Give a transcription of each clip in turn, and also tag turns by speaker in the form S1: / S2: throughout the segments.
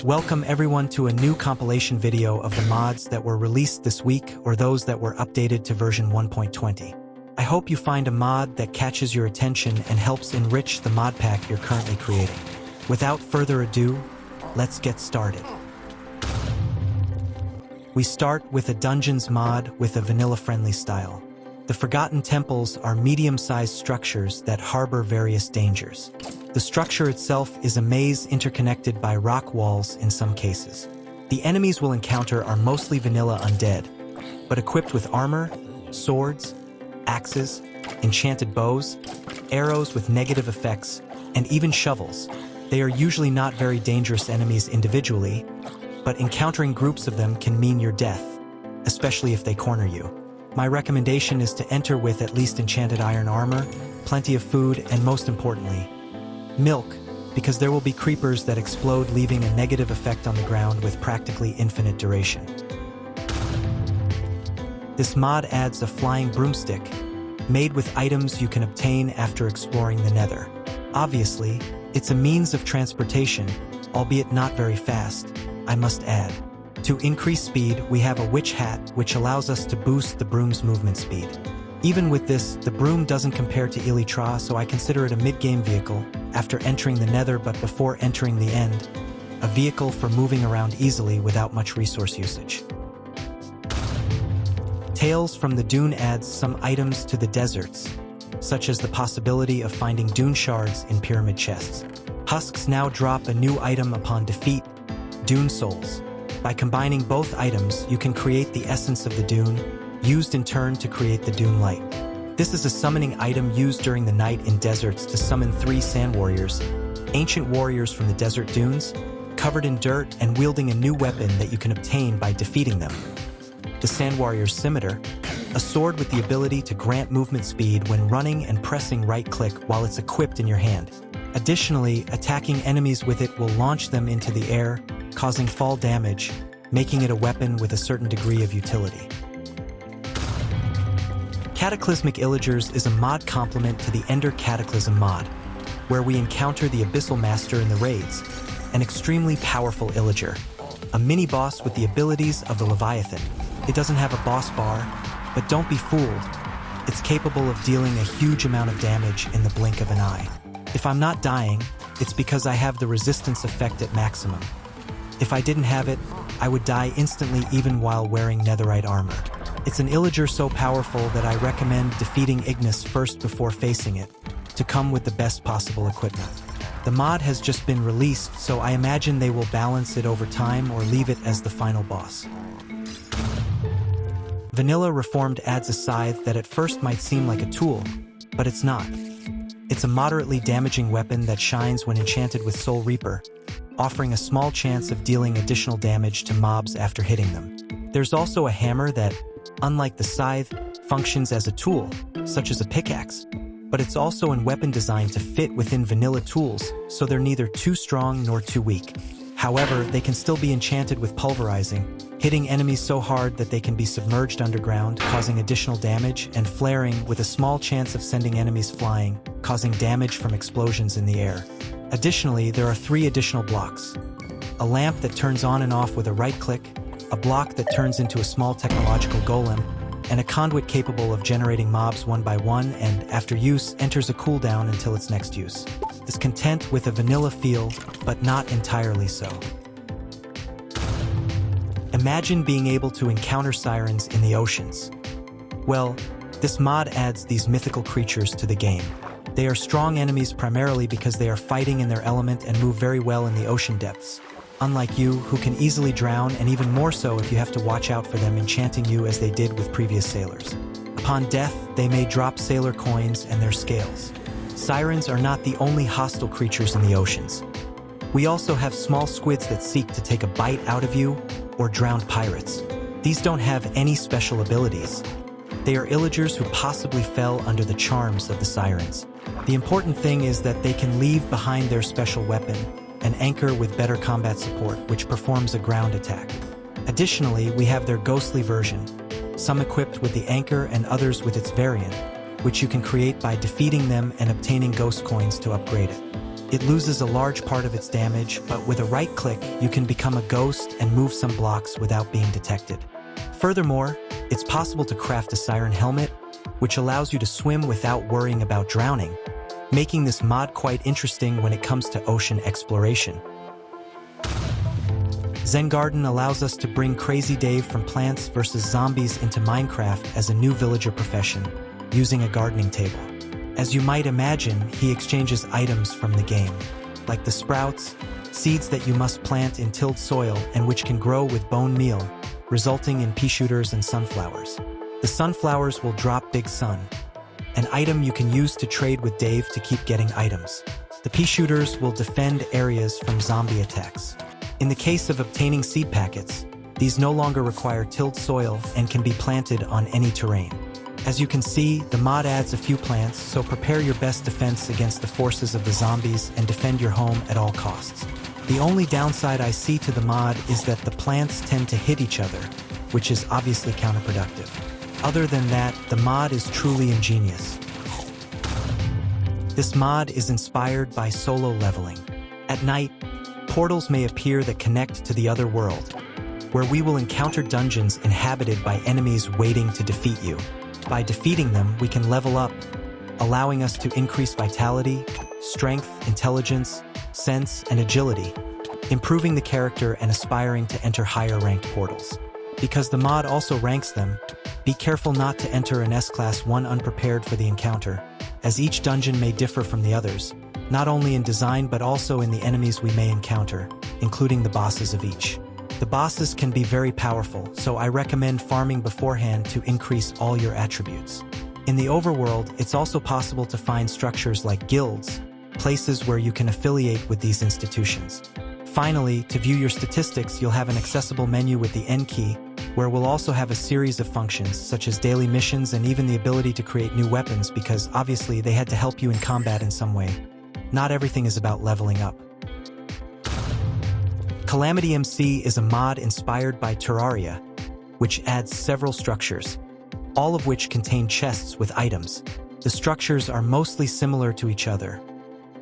S1: Welcome everyone to a new compilation video of the mods that were released this week or those that were updated to version 1.20. I hope you find a mod that catches your attention and helps enrich the mod pack you're currently creating. Without further ado, let's get started. We start with a dungeons mod with a vanilla-friendly style. The Forgotten Temples are medium-sized structures that harbor various dangers. The structure itself is a maze interconnected by rock walls in some cases. The enemies we'll encounter are mostly vanilla undead, but equipped with armor, swords, axes, enchanted bows, arrows with negative effects, and even shovels. They are usually not very dangerous enemies individually, but encountering groups of them can mean your death, especially if they corner you. My recommendation is to enter with at least enchanted iron armor, plenty of food, and most importantly, milk, because there will be creepers that explode, leaving a negative effect on the ground with practically infinite duration. This mod adds a flying broomstick, made with items you can obtain after exploring the Nether. Obviously, it's a means of transportation, albeit not very fast, I must add. To increase speed, we have a witch hat, which allows us to boost the broom's movement speed. Even with this, the broom doesn't compare to Elytra, so I consider it a mid-game vehicle after entering the Nether but before entering the End, a vehicle for moving around easily without much resource usage. Tales from the Dune adds some items to the deserts, such as the possibility of finding Dune shards in pyramid chests. Husks now drop a new item upon defeat, Dune Souls. By combining both items, you can create the essence of the Dune, used in turn to create the Dune Light. This is a summoning item used during the night in deserts to summon 3 sand warriors, ancient warriors from the desert dunes, covered in dirt and wielding a new weapon that you can obtain by defeating them. The Sand Warrior's Scimitar, a sword with the ability to grant movement speed when running and pressing right-click while it's equipped in your hand. Additionally, attacking enemies with it will launch them into the air, causing fall damage, making it a weapon with a certain degree of utility. Cataclysmic Illagers is a mod complement to the Ender Cataclysm mod, where we encounter the Abyssal Master in the raids, an extremely powerful Illager, a mini-boss with the abilities of the Leviathan. It doesn't have a boss bar, but don't be fooled. It's capable of dealing a huge amount of damage in the blink of an eye. If I'm not dying, it's because I have the resistance effect at maximum. If I didn't have it, I would die instantly even while wearing netherite armor. It's an Illager so powerful that I recommend defeating Ignis first before facing it, to come with the best possible equipment. The mod has just been released, so I imagine they will balance it over time or leave it as the final boss. Vanilla Reformed adds a scythe that at first might seem like a tool, but it's not. It's a moderately damaging weapon that shines when enchanted with Soul Reaper, offering a small chance of dealing additional damage to mobs after hitting them. There's also a hammer that, unlike the scythe, functions as a tool, such as a pickaxe, but it's also a weapon designed to fit within vanilla tools, so they're neither too strong nor too weak. However, they can still be enchanted with pulverizing, hitting enemies so hard that they can be submerged underground, causing additional damage, and flaring with a small chance of sending enemies flying, causing damage from explosions in the air. Additionally, there are 3 additional blocks. A lamp that turns on and off with a right-click, a block that turns into a small technological golem, and a conduit capable of generating mobs one by one and, after use, enters a cooldown until its next use. Is content with a vanilla feel, but not entirely so. Imagine being able to encounter sirens in the oceans. Well, this mod adds these mythical creatures to the game. They are strong enemies primarily because they are fighting in their element and move very well in the ocean depths. Unlike you, who can easily drown, and even more so if you have to watch out for them enchanting you as they did with previous sailors. Upon death, they may drop sailor coins and their scales. Sirens are not the only hostile creatures in the oceans. We also have small squids that seek to take a bite out of you, or drowned pirates. These don't have any special abilities. They are Illagers who possibly fell under the charms of the Sirens. The important thing is that they can leave behind their special weapon, an anchor with better combat support, which performs a ground attack. Additionally, we have their ghostly version, some equipped with the anchor and others with its variant, which you can create by defeating them and obtaining ghost coins to upgrade it. It loses a large part of its damage, but with a right click, you can become a ghost and move some blocks without being detected. Furthermore, it's possible to craft a siren helmet, which allows you to swim without worrying about drowning, making this mod quite interesting when it comes to ocean exploration. ZenGarden allows us to bring Crazy Dave from Plants vs. Zombies into Minecraft as a new villager profession, using a gardening table. As you might imagine, he exchanges items from the game, like the sprouts, seeds that you must plant in tilled soil and which can grow with bone meal, resulting in pea shooters and sunflowers. The sunflowers will drop Big Sun, an item you can use to trade with Dave to keep getting items. The pea shooters will defend areas from zombie attacks. In the case of obtaining seed packets, these no longer require tilled soil and can be planted on any terrain. As you can see, the mod adds a few plants, so prepare your best defense against the forces of the zombies and defend your home at all costs. The only downside I see to the mod is that the plants tend to hit each other, which is obviously counterproductive. Other than that, the mod is truly ingenious. This mod is inspired by solo leveling. At night, portals may appear that connect to the other world, where we will encounter dungeons inhabited by enemies waiting to defeat you. By defeating them, we can level up, allowing us to increase vitality, strength, intelligence, sense, and agility, improving the character and aspiring to enter higher ranked portals. Because the mod also ranks them, be careful not to enter an S-Class 1 unprepared for the encounter, as each dungeon may differ from the others, not only in design but also in the enemies we may encounter, including the bosses of each. The bosses can be very powerful, so I recommend farming beforehand to increase all your attributes. In the overworld, it's also possible to find structures like guilds, places where you can affiliate with these institutions. Finally, to view your statistics, you'll have an accessible menu with the N key, where we'll also have a series of functions, such as daily missions and even the ability to create new weapons because obviously they had to help you in combat in some way. Not everything is about leveling up. Calamity MC is a mod inspired by Terraria, which adds several structures, all of which contain chests with items. The structures are mostly similar to each other,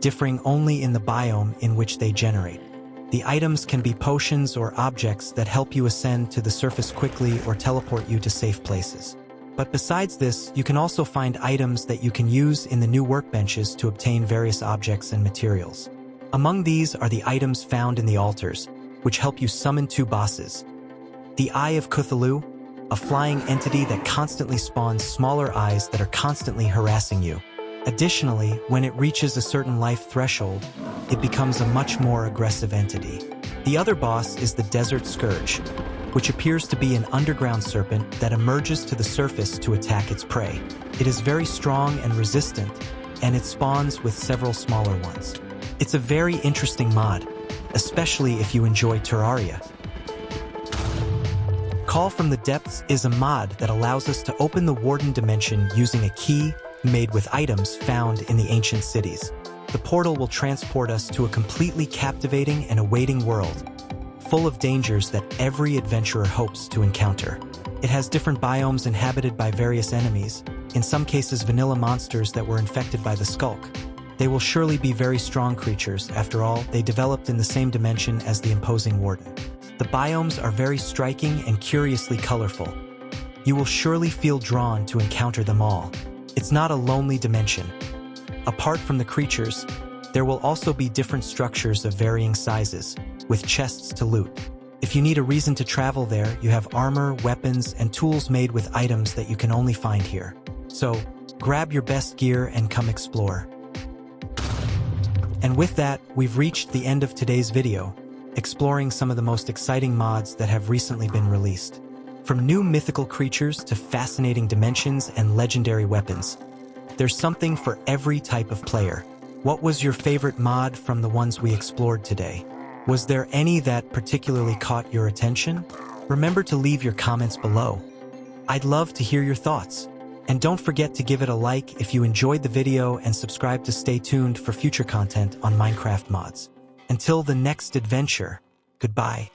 S1: differing only in the biome in which they generate. The items can be potions or objects that help you ascend to the surface quickly or teleport you to safe places. But besides this, you can also find items that you can use in the new workbenches to obtain various objects and materials. Among these are the items found in the altars, which help you summon two bosses. The Eye of Cthulhu, a flying entity that constantly spawns smaller eyes that are constantly harassing you. Additionally, when it reaches a certain life threshold, it becomes a much more aggressive entity. The other boss is the Desert Scourge, which appears to be an underground serpent that emerges to the surface to attack its prey. It is very strong and resistant, and it spawns with several smaller ones. It's a very interesting mod, especially if you enjoy Terraria. Call from the Depths is a mod that allows us to open the Warden dimension using a key made with items found in the ancient cities. The portal will transport us to a completely captivating and awaiting world, full of dangers that every adventurer hopes to encounter. It has different biomes inhabited by various enemies, in some cases vanilla monsters that were infected by the Skulk. They will surely be very strong creatures, after all, they developed in the same dimension as the imposing Warden. The biomes are very striking and curiously colorful. You will surely feel drawn to encounter them all. It's not a lonely dimension. Apart from the creatures, there will also be different structures of varying sizes, with chests to loot. If you need a reason to travel there, you have armor, weapons, and tools made with items that you can only find here. So, grab your best gear and come explore. And with that, we've reached the end of today's video, exploring some of the most exciting mods that have recently been released. From new mythical creatures to fascinating dimensions and legendary weapons, there's something for every type of player. What was your favorite mod from the ones we explored today? Was there any that particularly caught your attention? Remember to leave your comments below. I'd love to hear your thoughts. And don't forget to give it a like if you enjoyed the video and subscribe to stay tuned for future content on Minecraft mods. Until the next adventure, goodbye.